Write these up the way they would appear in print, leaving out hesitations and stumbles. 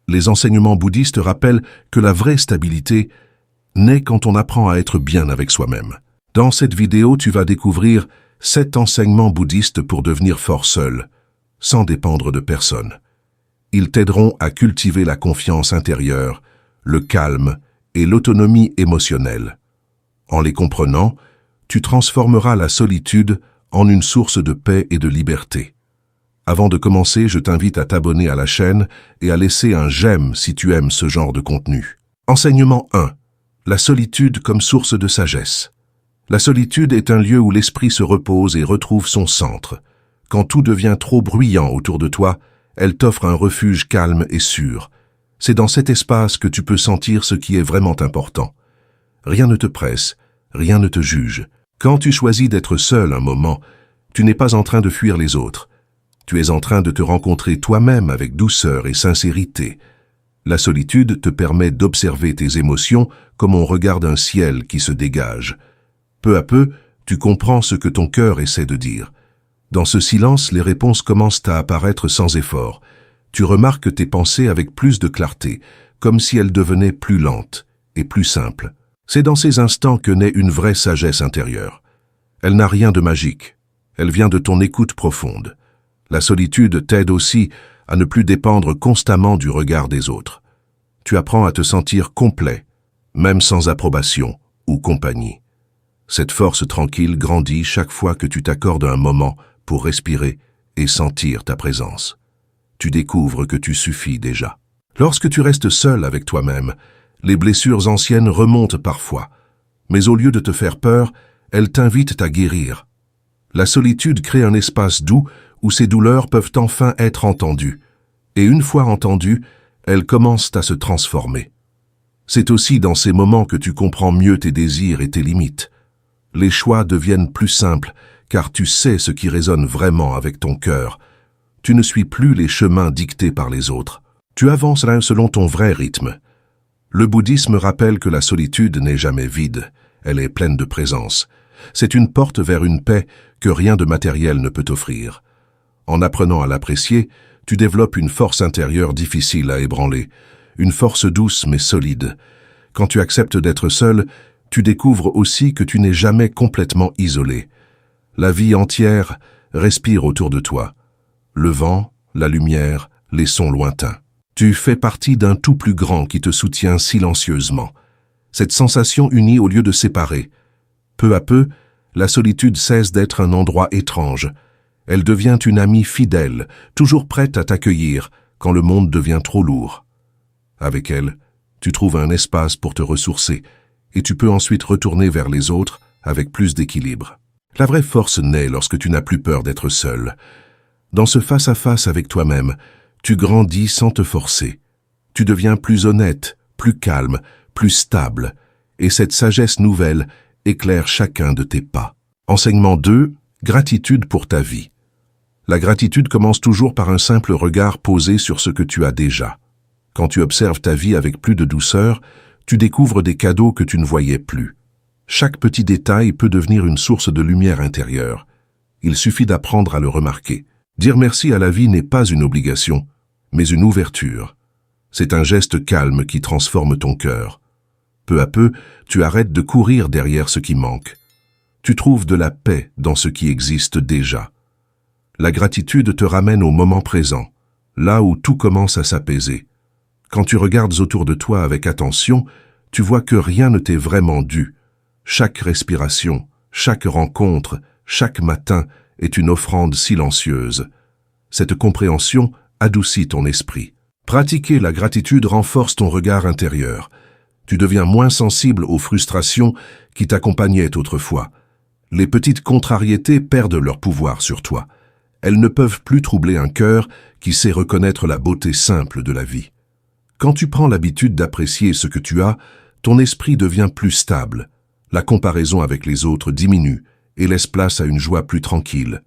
Les enseignements bouddhistes rappellent que la vraie stabilité naît quand on apprend à être bien avec soi-même. Dans cette vidéo, tu vas découvrir 7 enseignements bouddhistes pour devenir fort seul, sans dépendre de personne. Ils t'aideront à cultiver la confiance intérieure, le calme et l'autonomie émotionnelle. En les comprenant, tu transformeras la solitude en une source de paix et de liberté. Avant de commencer, je t'invite à t'abonner à la chaîne et à laisser un j'aime si tu aimes ce genre de contenu. Enseignement 1. La solitude comme source de sagesse. La solitude est un lieu où l'esprit se repose et retrouve son centre. Quand tout devient trop bruyant autour de toi, elle t'offre un refuge calme et sûr. C'est dans cet espace que tu peux sentir ce qui est vraiment important. Rien ne te presse, rien ne te juge. Quand tu choisis d'être seul un moment, tu n'es pas en train de fuir les autres. Tu es en train de te rencontrer toi-même avec douceur et sincérité. La solitude te permet d'observer tes émotions comme on regarde un ciel qui se dégage. Peu à peu, tu comprends ce que ton cœur essaie de dire. Dans ce silence, les réponses commencent à apparaître sans effort. Tu remarques tes pensées avec plus de clarté, comme si elles devenaient plus lentes et plus simples. C'est dans ces instants que naît une vraie sagesse intérieure. Elle n'a rien de magique. Elle vient de ton écoute profonde. La solitude t'aide aussi à ne plus dépendre constamment du regard des autres. Tu apprends à te sentir complet, même sans approbation ou compagnie. Cette force tranquille grandit chaque fois que tu t'accordes un moment pour respirer et sentir ta présence. Tu découvres que tu suffis déjà. Lorsque tu restes seul avec toi-même, les blessures anciennes remontent parfois, mais au lieu de te faire peur, elles t'invitent à guérir. La solitude crée un espace doux où ces douleurs peuvent enfin être entendues, et une fois entendues, elles commencent à se transformer. C'est aussi dans ces moments que tu comprends mieux tes désirs et tes limites. Les choix deviennent plus simples, car tu sais ce qui résonne vraiment avec ton cœur. Tu ne suis plus les chemins dictés par les autres. Tu avances là selon ton vrai rythme. Le bouddhisme rappelle que la solitude n'est jamais vide, elle est pleine de présence. C'est une porte vers une paix que rien de matériel ne peut offrir. En apprenant à l'apprécier, tu développes une force intérieure difficile à ébranler, une force douce mais solide. Quand tu acceptes d'être seul, tu découvres aussi que tu n'es jamais complètement isolé. La vie entière respire autour de toi. Le vent, la lumière, les sons lointains. Tu fais partie d'un tout plus grand qui te soutient silencieusement. Cette sensation unit au lieu de séparer. Peu à peu, la solitude cesse d'être un endroit étrange. Elle devient une amie fidèle, toujours prête à t'accueillir quand le monde devient trop lourd. Avec elle, tu trouves un espace pour te ressourcer et tu peux ensuite retourner vers les autres avec plus d'équilibre. La vraie force naît lorsque tu n'as plus peur d'être seul. Dans ce face-à-face avec toi-même, tu grandis sans te forcer. Tu deviens plus honnête, plus calme, plus stable, et cette sagesse nouvelle éclaire chacun de tes pas. Enseignement 2, gratitude pour ta vie. La gratitude commence toujours par un simple regard posé sur ce que tu as déjà. Quand tu observes ta vie avec plus de douceur, tu découvres des cadeaux que tu ne voyais plus. Chaque petit détail peut devenir une source de lumière intérieure. Il suffit d'apprendre à le remarquer. Dire merci à la vie n'est pas une obligation, mais une ouverture. C'est un geste calme qui transforme ton cœur. Peu à peu, tu arrêtes de courir derrière ce qui manque. Tu trouves de la paix dans ce qui existe déjà. La gratitude te ramène au moment présent, là où tout commence à s'apaiser. Quand tu regardes autour de toi avec attention, tu vois que rien ne t'est vraiment dû. Chaque respiration, chaque rencontre, chaque matin est une offrande silencieuse. Cette compréhension adoucit ton esprit. Pratiquer la gratitude renforce ton regard intérieur. Tu deviens moins sensible aux frustrations qui t'accompagnaient autrefois. Les petites contrariétés perdent leur pouvoir sur toi. Elles ne peuvent plus troubler un cœur qui sait reconnaître la beauté simple de la vie. Quand tu prends l'habitude d'apprécier ce que tu as, ton esprit devient plus stable. La comparaison avec les autres diminue et laisse place à une joie plus tranquille.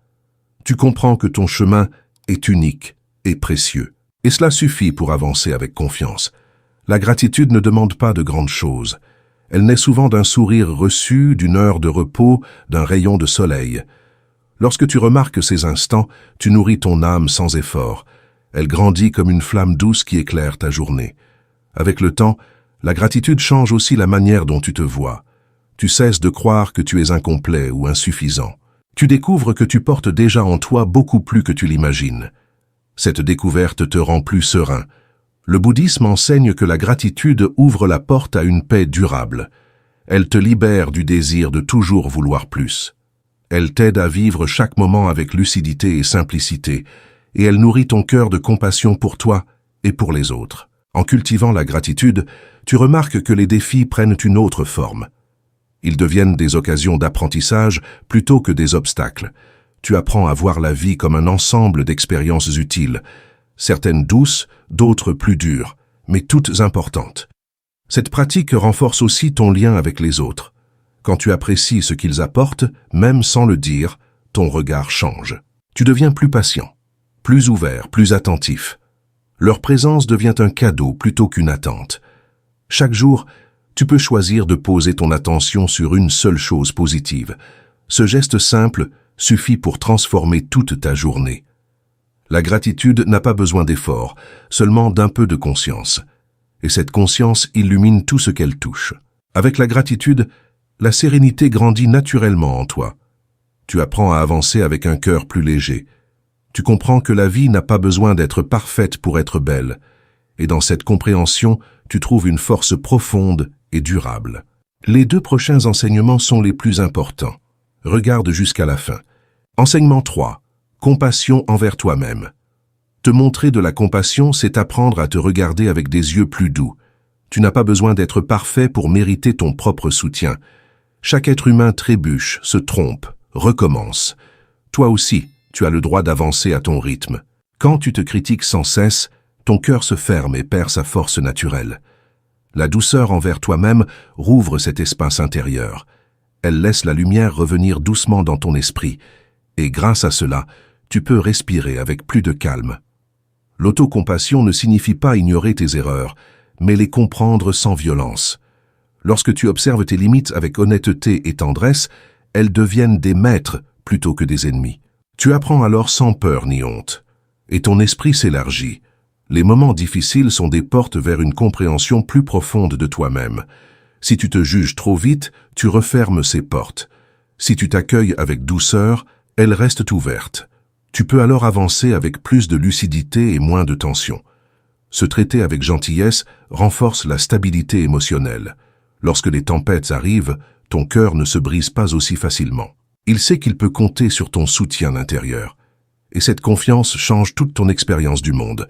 Tu comprends que ton chemin est unique et précieux. Et cela suffit pour avancer avec confiance. La gratitude ne demande pas de grandes choses. Elle naît souvent d'un sourire reçu, d'une heure de repos, d'un rayon de soleil. Lorsque tu remarques ces instants, tu nourris ton âme sans effort. Elle grandit comme une flamme douce qui éclaire ta journée. Avec le temps, la gratitude change aussi la manière dont tu te vois. Tu cesses de croire que tu es incomplet ou insuffisant. Tu découvres que tu portes déjà en toi beaucoup plus que tu l'imagines. Cette découverte te rend plus serein. Le bouddhisme enseigne que la gratitude ouvre la porte à une paix durable. Elle te libère du désir de toujours vouloir plus. Elle t'aide à vivre chaque moment avec lucidité et simplicité, et elle nourrit ton cœur de compassion pour toi et pour les autres. En cultivant la gratitude, tu remarques que les défis prennent une autre forme. Ils deviennent des occasions d'apprentissage plutôt que des obstacles. Tu apprends à voir la vie comme un ensemble d'expériences utiles, certaines douces, d'autres plus dures, mais toutes importantes. Cette pratique renforce aussi ton lien avec les autres. Quand tu apprécies ce qu'ils apportent, même sans le dire, ton regard change. Tu deviens plus patient, plus ouvert, plus attentif. Leur présence devient un cadeau plutôt qu'une attente. Chaque jour, tu peux choisir de poser ton attention sur une seule chose positive. Ce geste simple suffit pour transformer toute ta journée. La gratitude n'a pas besoin d'effort, seulement d'un peu de conscience. Et cette conscience illumine tout ce qu'elle touche. Avec la gratitude, la sérénité grandit naturellement en toi. Tu apprends à avancer avec un cœur plus léger. Tu comprends que la vie n'a pas besoin d'être parfaite pour être belle. Et dans cette compréhension, tu trouves une force profonde et durable. Les 2 prochains enseignements sont les plus importants. Regarde jusqu'à la fin. Enseignement 3. Compassion envers toi-même. Te montrer de la compassion, c'est apprendre à te regarder avec des yeux plus doux. Tu n'as pas besoin d'être parfait pour mériter ton propre soutien. Chaque être humain trébuche, se trompe, recommence. Toi aussi, tu as le droit d'avancer à ton rythme. Quand tu te critiques sans cesse, ton cœur se ferme et perd sa force naturelle. La douceur envers toi-même rouvre cet espace intérieur. Elle laisse la lumière revenir doucement dans ton esprit, et grâce à cela, tu peux respirer avec plus de calme. L'autocompassion ne signifie pas ignorer tes erreurs, mais les comprendre sans violence. Lorsque tu observes tes limites avec honnêteté et tendresse, elles deviennent des maîtres plutôt que des ennemis. Tu apprends alors sans peur ni honte, et ton esprit s'élargit. Les moments difficiles sont des portes vers une compréhension plus profonde de toi-même. Si tu te juges trop vite, tu refermes ces portes. Si tu t'accueilles avec douceur, elles restent ouvertes. Tu peux alors avancer avec plus de lucidité et moins de tension. Se traiter avec gentillesse renforce la stabilité émotionnelle. Lorsque les tempêtes arrivent, ton cœur ne se brise pas aussi facilement. Il sait qu'il peut compter sur ton soutien intérieur. Et cette confiance change toute ton expérience du monde.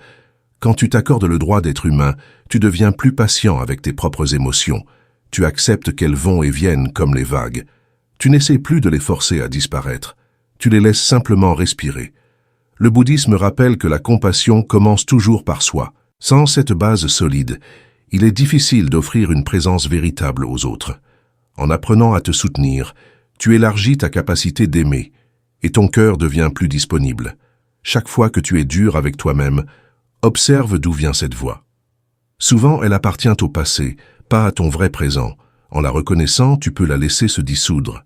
Quand tu t'accordes le droit d'être humain, tu deviens plus patient avec tes propres émotions. Tu acceptes qu'elles vont et viennent comme les vagues. Tu n'essaies plus de les forcer à disparaître. Tu les laisses simplement respirer. Le bouddhisme rappelle que la compassion commence toujours par soi. Sans cette base solide, il est difficile d'offrir une présence véritable aux autres. En apprenant à te soutenir, tu élargis ta capacité d'aimer, et ton cœur devient plus disponible. Chaque fois que tu es dur avec toi-même, observe d'où vient cette voix. Souvent, elle appartient au passé, pas à ton vrai présent. En la reconnaissant, tu peux la laisser se dissoudre.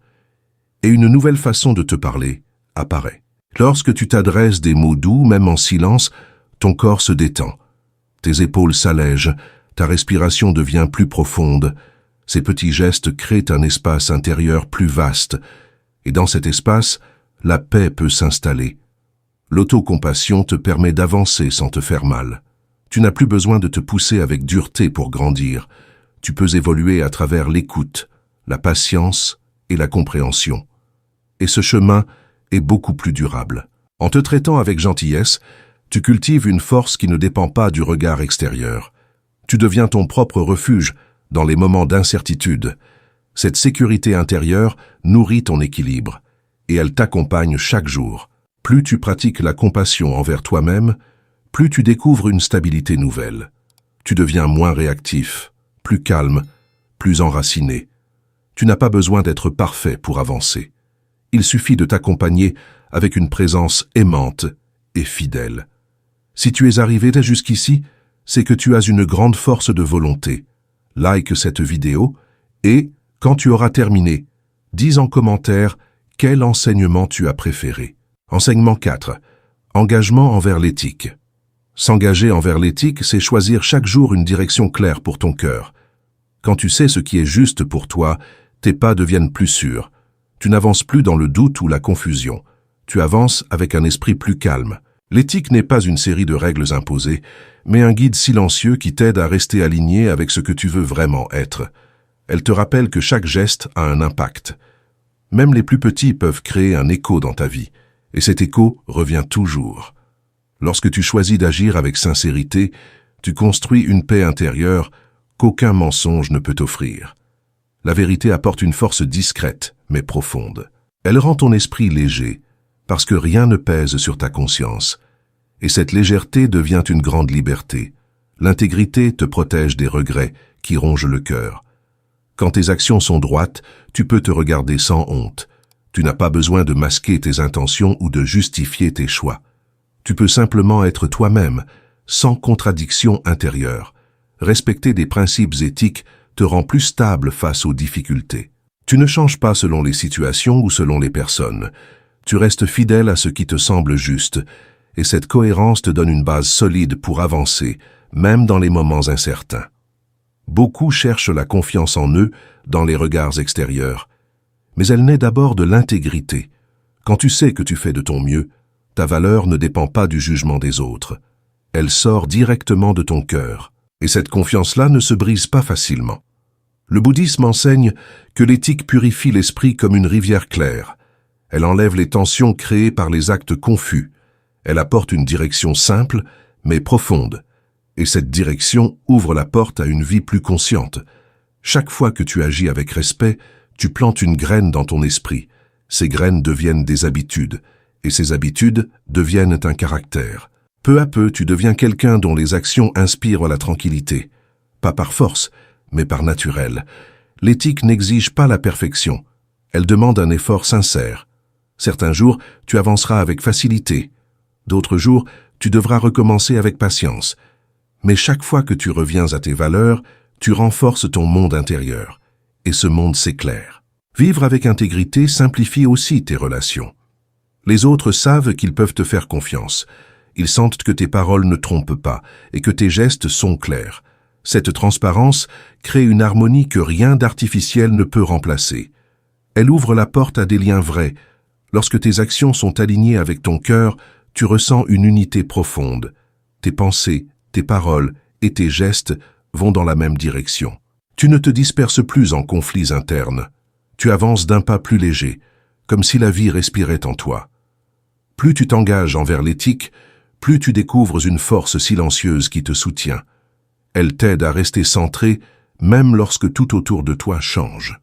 Et une nouvelle façon de te parler apparaît. Lorsque tu t'adresses des mots doux, même en silence, ton corps se détend. Tes épaules s'allègent, ta respiration devient plus profonde. Ces petits gestes créent un espace intérieur plus vaste. Et dans cet espace, la paix peut s'installer. L'autocompassion te permet d'avancer sans te faire mal. Tu n'as plus besoin de te pousser avec dureté pour grandir. Tu peux évoluer à travers l'écoute, la patience et la compréhension. Et ce chemin est beaucoup plus durable. En te traitant avec gentillesse, tu cultives une force qui ne dépend pas du regard extérieur. Tu deviens ton propre refuge dans les moments d'incertitude. Cette sécurité intérieure nourrit ton équilibre, et elle t'accompagne chaque jour. Plus tu pratiques la compassion envers toi-même, plus tu découvres une stabilité nouvelle. Tu deviens moins réactif, plus calme, plus enraciné. Tu n'as pas besoin d'être parfait pour avancer. Il suffit de t'accompagner avec une présence aimante et fidèle. Si tu es arrivé jusqu'ici, c'est que tu as une grande force de volonté. Like cette vidéo et, quand tu auras terminé, dis en commentaire quel enseignement tu as préféré. Enseignement 4. Engagement envers l'éthique. S'engager envers l'éthique, c'est choisir chaque jour une direction claire pour ton cœur. Quand tu sais ce qui est juste pour toi, tes pas deviennent plus sûrs. Tu n'avances plus dans le doute ou la confusion. Tu avances avec un esprit plus calme. L'éthique n'est pas une série de règles imposées, mais un guide silencieux qui t'aide à rester aligné avec ce que tu veux vraiment être. Elle te rappelle que chaque geste a un impact. Même les plus petits peuvent créer un écho dans ta vie, et cet écho revient toujours. Lorsque tu choisis d'agir avec sincérité, tu construis une paix intérieure qu'aucun mensonge ne peut t'offrir. La vérité apporte une force discrète, mais profonde. Elle rend ton esprit léger, parce que rien ne pèse sur ta conscience. Et cette légèreté devient une grande liberté. L'intégrité te protège des regrets qui rongent le cœur. Quand tes actions sont droites, tu peux te regarder sans honte. Tu n'as pas besoin de masquer tes intentions ou de justifier tes choix. Tu peux simplement être toi-même, sans contradiction intérieure. Respecter des principes éthiques te rend plus stable face aux difficultés. Tu ne changes pas selon les situations ou selon les personnes. Tu restes fidèle à ce qui te semble juste, et cette cohérence te donne une base solide pour avancer, même dans les moments incertains. Beaucoup cherchent la confiance en eux dans les regards extérieurs, mais elle naît d'abord de l'intégrité. Quand tu sais que tu fais de ton mieux, ta valeur ne dépend pas du jugement des autres. Elle sort directement de ton cœur, et cette confiance-là ne se brise pas facilement. Le bouddhisme enseigne que l'éthique purifie l'esprit comme une rivière claire. Elle enlève les tensions créées par les actes confus. Elle apporte une direction simple, mais profonde. Et cette direction ouvre la porte à une vie plus consciente. Chaque fois que tu agis avec respect, tu plantes une graine dans ton esprit. Ces graines deviennent des habitudes, et ces habitudes deviennent un caractère. Peu à peu, tu deviens quelqu'un dont les actions inspirent la tranquillité. Pas par force, mais par naturel. L'éthique n'exige pas la perfection. Elle demande un effort sincère. Certains jours, tu avanceras avec facilité. D'autres jours, tu devras recommencer avec patience. Mais chaque fois que tu reviens à tes valeurs, tu renforces ton monde intérieur. Et ce monde s'éclaire. Vivre avec intégrité simplifie aussi tes relations. Les autres savent qu'ils peuvent te faire confiance. Ils sentent que tes paroles ne trompent pas et que tes gestes sont clairs. Cette transparence crée une harmonie que rien d'artificiel ne peut remplacer. Elle ouvre la porte à des liens vrais. Lorsque tes actions sont alignées avec ton cœur, tu ressens une unité profonde. Tes pensées, tes paroles et tes gestes vont dans la même direction. Tu ne te disperses plus en conflits internes. Tu avances d'un pas plus léger, comme si la vie respirait en toi. Plus tu t'engages envers l'éthique, plus tu découvres une force silencieuse qui te soutient. Elle t'aide à rester centré, même lorsque tout autour de toi change.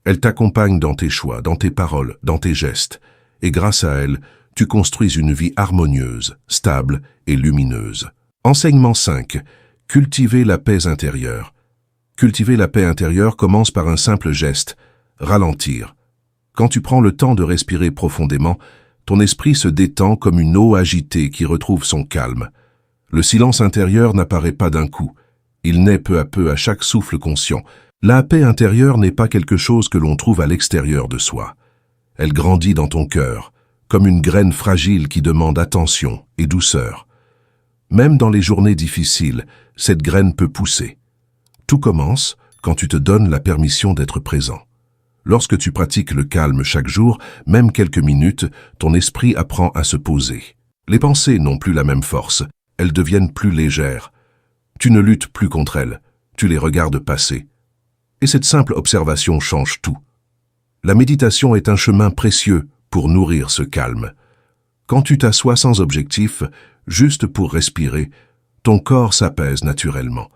Elle t'accompagne dans tes choix, dans tes paroles, dans tes gestes, et grâce à elle, tu construis une vie harmonieuse, stable et lumineuse. Enseignement 5. Cultiver la paix intérieure. Cultiver la paix intérieure commence par un simple geste, ralentir. Quand tu prends le temps de respirer profondément, ton esprit se détend comme une eau agitée qui retrouve son calme. Le silence intérieur n'apparaît pas d'un coup. Il naît peu à peu à chaque souffle conscient. La paix intérieure n'est pas quelque chose que l'on trouve à l'extérieur de soi. Elle grandit dans ton cœur, comme une graine fragile qui demande attention et douceur. Même dans les journées difficiles, cette graine peut pousser. Tout commence quand tu te donnes la permission d'être présent. Lorsque tu pratiques le calme chaque jour, même quelques minutes, ton esprit apprend à se poser. Les pensées n'ont plus la même force, elles deviennent plus légères. Tu ne luttes plus contre elles, tu les regardes passer. Et cette simple observation change tout. La méditation est un chemin précieux pour nourrir ce calme. Quand tu t'assois sans objectif, juste pour respirer, ton corps s'apaise naturellement.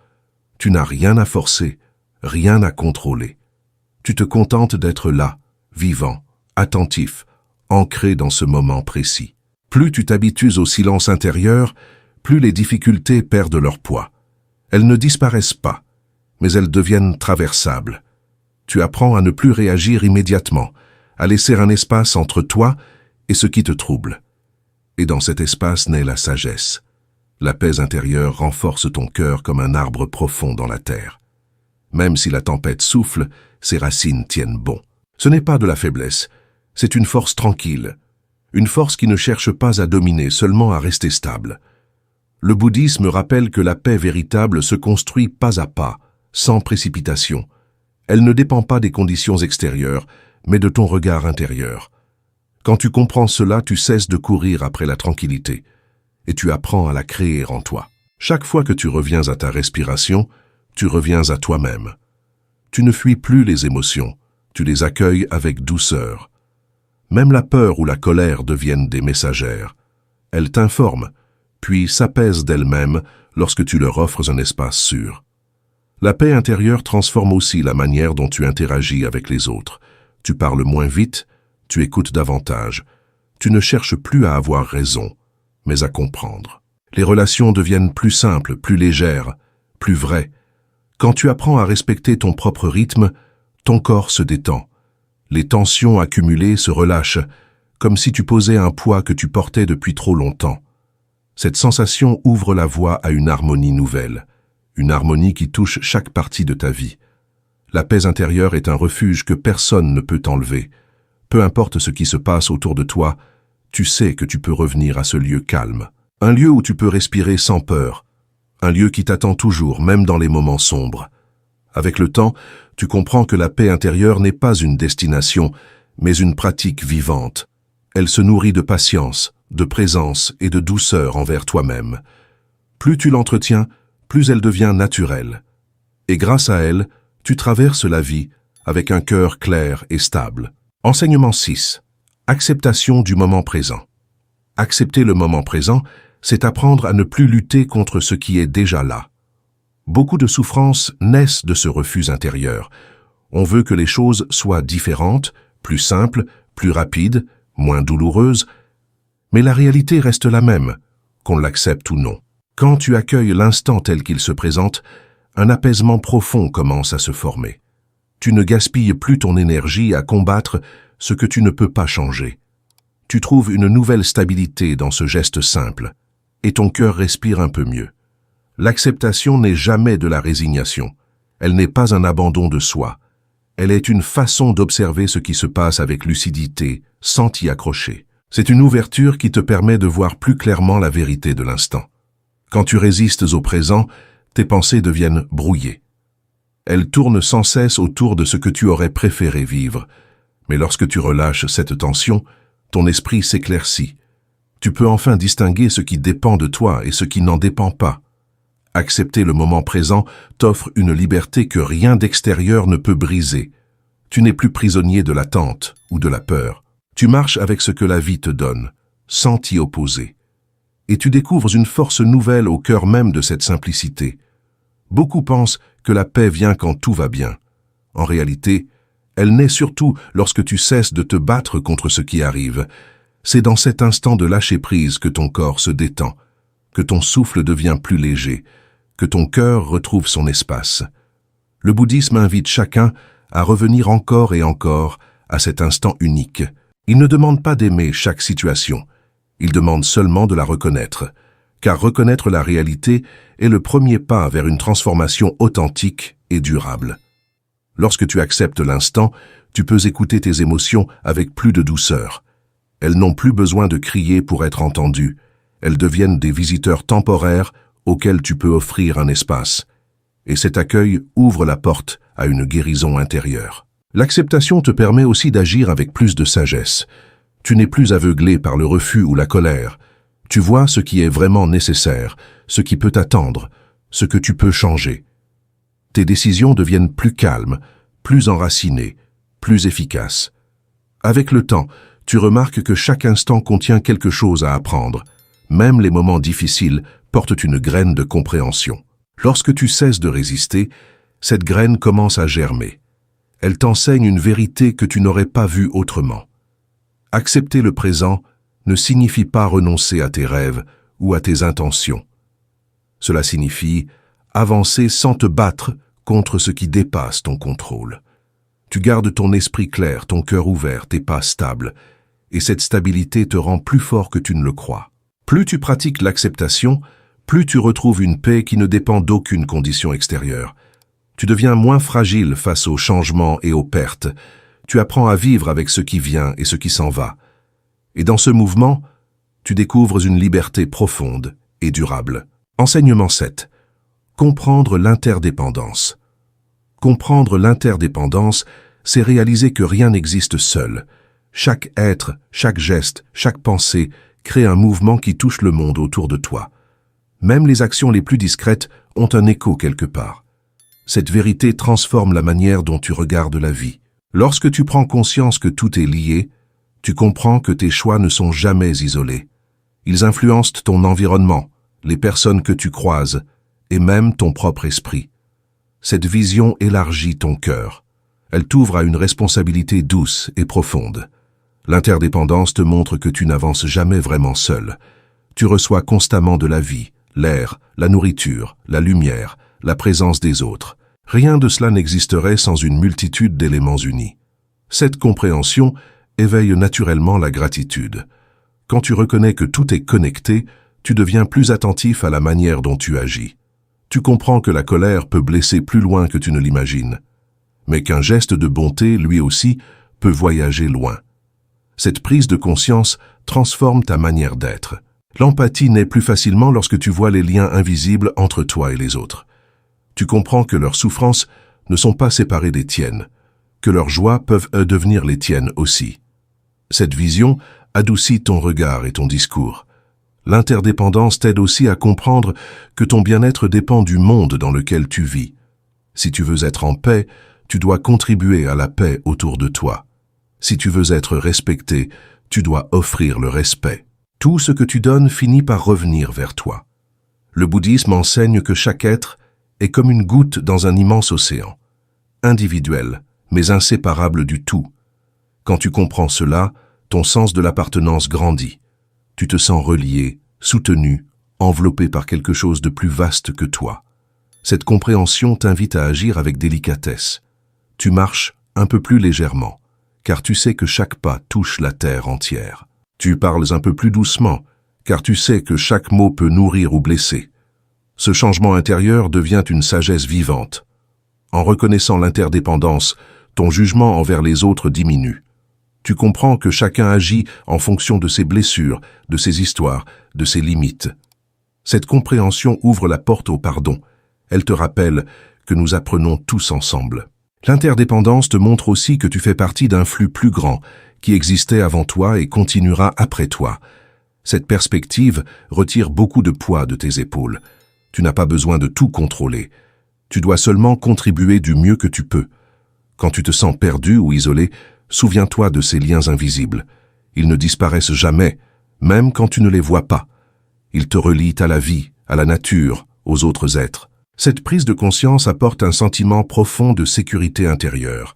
Tu n'as rien à forcer, rien à contrôler. Tu te contentes d'être là, vivant, attentif, ancré dans ce moment précis. Plus tu t'habitues au silence intérieur, plus les difficultés perdent leur poids. Elles ne disparaissent pas, mais elles deviennent traversables. Tu apprends à ne plus réagir immédiatement, à laisser un espace entre toi et ce qui te trouble. Et dans cet espace naît la sagesse. La paix intérieure renforce ton cœur comme un arbre profond dans la terre. Même si la tempête souffle, ses racines tiennent bon. Ce n'est pas de la faiblesse, c'est une force tranquille, une force qui ne cherche pas à dominer, seulement à rester stable. Le bouddhisme rappelle que la paix véritable se construit pas à pas, sans précipitation. Elle ne dépend pas des conditions extérieures, mais de ton regard intérieur. Quand tu comprends cela, tu cesses de courir après la tranquillité, et tu apprends à la créer en toi. Chaque fois que tu reviens à ta respiration, tu reviens à toi-même. Tu ne fuis plus les émotions, tu les accueilles avec douceur. Même la peur ou la colère deviennent des messagères. Elles t'informent, puis s'apaisent d'elles-mêmes lorsque tu leur offres un espace sûr. La paix intérieure transforme aussi la manière dont tu interagis avec les autres. Tu parles moins vite, tu écoutes davantage. Tu ne cherches plus à avoir raison, mais à comprendre. Les relations deviennent plus simples, plus légères, plus vraies. Quand tu apprends à respecter ton propre rythme, ton corps se détend. Les tensions accumulées se relâchent, comme si tu posais un poids que tu portais depuis trop longtemps. Cette sensation ouvre la voie à une harmonie nouvelle, une harmonie qui touche chaque partie de ta vie. La paix intérieure est un refuge que personne ne peut t'enlever. Peu importe ce qui se passe autour de toi, tu sais que tu peux revenir à ce lieu calme. Un lieu où tu peux respirer sans peur. Un lieu qui t'attend toujours, même dans les moments sombres. Avec le temps, tu comprends que la paix intérieure n'est pas une destination, mais une pratique vivante. Elle se nourrit de patience, de présence et de douceur envers toi-même. Plus tu l'entretiens, plus elle devient naturelle. Et grâce à elle, tu traverses la vie avec un cœur clair et stable. Enseignement 6. Acceptation du moment présent. Accepter le moment présent, c'est apprendre à ne plus lutter contre ce qui est déjà là. Beaucoup de souffrances naissent de ce refus intérieur. On veut que les choses soient différentes, plus simples, plus rapides, moins douloureuses, mais la réalité reste la même, qu'on l'accepte ou non. Quand tu accueilles l'instant tel qu'il se présente, un apaisement profond commence à se former. Tu ne gaspilles plus ton énergie à combattre ce que tu ne peux pas changer. Tu trouves une nouvelle stabilité dans ce geste simple, et ton cœur respire un peu mieux. L'acceptation n'est jamais de la résignation. Elle n'est pas un abandon de soi. Elle est une façon d'observer ce qui se passe avec lucidité, sans t'y accrocher. C'est une ouverture qui te permet de voir plus clairement la vérité de l'instant. Quand tu résistes au présent, tes pensées deviennent brouillées. Elles tournent sans cesse autour de ce que tu aurais préféré vivre. Mais lorsque tu relâches cette tension, ton esprit s'éclaircit. Tu peux enfin distinguer ce qui dépend de toi et ce qui n'en dépend pas. Accepter le moment présent t'offre une liberté que rien d'extérieur ne peut briser. Tu n'es plus prisonnier de l'attente ou de la peur. Tu marches avec ce que la vie te donne, sans t'y opposer. Et tu découvres une force nouvelle au cœur même de cette simplicité. Beaucoup pensent que la paix vient quand tout va bien. En réalité, elle naît surtout lorsque tu cesses de te battre contre ce qui arrive. C'est dans cet instant de lâcher prise que ton corps se détend, que ton souffle devient plus léger, que ton cœur retrouve son espace. Le bouddhisme invite chacun à revenir encore et encore à cet instant unique. Il ne demande pas d'aimer chaque situation, il demande seulement de la reconnaître, car reconnaître la réalité est le premier pas vers une transformation authentique et durable. Lorsque tu acceptes l'instant, tu peux écouter tes émotions avec plus de douceur. Elles n'ont plus besoin de crier pour être entendues. Elles deviennent des visiteurs temporaires auxquels tu peux offrir un espace. Et cet accueil ouvre la porte à une guérison intérieure. L'acceptation te permet aussi d'agir avec plus de sagesse. Tu n'es plus aveuglé par le refus ou la colère. Tu vois ce qui est vraiment nécessaire, ce qui peut attendre, ce que tu peux changer. Tes décisions deviennent plus calmes, plus enracinées, plus efficaces. Avec le temps, tu remarques que chaque instant contient quelque chose à apprendre. Même les moments difficiles portent une graine de compréhension. Lorsque tu cesses de résister, cette graine commence à germer. Elle t'enseigne une vérité que tu n'aurais pas vue autrement. Accepter le présent ne signifie pas renoncer à tes rêves ou à tes intentions. Cela signifie avancer sans te battre contre ce qui dépasse ton contrôle. Tu gardes ton esprit clair, ton cœur ouvert, tes pas stables, et cette stabilité te rend plus fort que tu ne le crois. Plus tu pratiques l'acceptation, plus tu retrouves une paix qui ne dépend d'aucune condition extérieure. Tu deviens moins fragile face aux changements et aux pertes. Tu apprends à vivre avec ce qui vient et ce qui s'en va. Et dans ce mouvement, tu découvres une liberté profonde et durable. Enseignement 7. Comprendre l'interdépendance. Comprendre l'interdépendance, c'est réaliser que rien n'existe seul. Chaque être, chaque geste, chaque pensée crée un mouvement qui touche le monde autour de toi. Même les actions les plus discrètes ont un écho quelque part. Cette vérité transforme la manière dont tu regardes la vie. Lorsque tu prends conscience que tout est lié, tu comprends que tes choix ne sont jamais isolés. Ils influencent ton environnement, les personnes que tu croises, et même ton propre esprit. Cette vision élargit ton cœur. Elle t'ouvre à une responsabilité douce et profonde. L'interdépendance te montre que tu n'avances jamais vraiment seul. Tu reçois constamment de la vie, l'air, la nourriture, la lumière, la présence des autres. Rien de cela n'existerait sans une multitude d'éléments unis. Cette compréhension éveille naturellement la gratitude. Quand tu reconnais que tout est connecté, tu deviens plus attentif à la manière dont tu agis. Tu comprends que la colère peut blesser plus loin que tu ne l'imagines, mais qu'un geste de bonté, lui aussi, peut voyager loin. Cette prise de conscience transforme ta manière d'être. L'empathie naît plus facilement lorsque tu vois les liens invisibles entre toi et les autres. Tu comprends que leurs souffrances ne sont pas séparées des tiennes, que leurs joies peuvent devenir les tiennes aussi. Cette vision adoucit ton regard et ton discours. L'interdépendance t'aide aussi à comprendre que ton bien-être dépend du monde dans lequel tu vis. Si tu veux être en paix, tu dois contribuer à la paix autour de toi. Si tu veux être respecté, tu dois offrir le respect. Tout ce que tu donnes finit par revenir vers toi. Le bouddhisme enseigne que chaque être est comme une goutte dans un immense océan, individuel, mais inséparable du tout. Quand tu comprends cela, ton sens de l'appartenance grandit. Tu te sens relié, soutenu, enveloppé par quelque chose de plus vaste que toi. Cette compréhension t'invite à agir avec délicatesse. Tu marches un peu plus légèrement, car tu sais que chaque pas touche la terre entière. Tu parles un peu plus doucement, car tu sais que chaque mot peut nourrir ou blesser. Ce changement intérieur devient une sagesse vivante. En reconnaissant l'interdépendance, ton jugement envers les autres diminue. Tu comprends que chacun agit en fonction de ses blessures, de ses histoires, de ses limites. Cette compréhension ouvre la porte au pardon. Elle te rappelle que nous apprenons tous ensemble. L'interdépendance te montre aussi que tu fais partie d'un flux plus grand qui existait avant toi et continuera après toi. Cette perspective retire beaucoup de poids de tes épaules. Tu n'as pas besoin de tout contrôler. Tu dois seulement contribuer du mieux que tu peux. Quand tu te sens perdu ou isolé, souviens-toi de ces liens invisibles. Ils ne disparaissent jamais, même quand tu ne les vois pas. Ils te relient à la vie, à la nature, aux autres êtres. Cette prise de conscience apporte un sentiment profond de sécurité intérieure.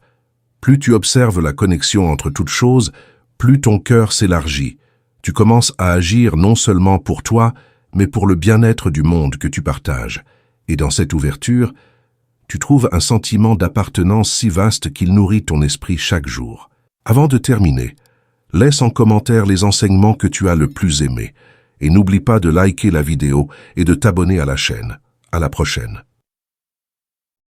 Plus tu observes la connexion entre toutes choses, plus ton cœur s'élargit. Tu commences à agir non seulement pour toi, mais pour le bien-être du monde que tu partages. Et dans cette ouverture, tu trouves un sentiment d'appartenance si vaste qu'il nourrit ton esprit chaque jour. Avant de terminer, laisse en commentaire les enseignements que tu as le plus aimés et n'oublie pas de liker la vidéo et de t'abonner à la chaîne. À la prochaine.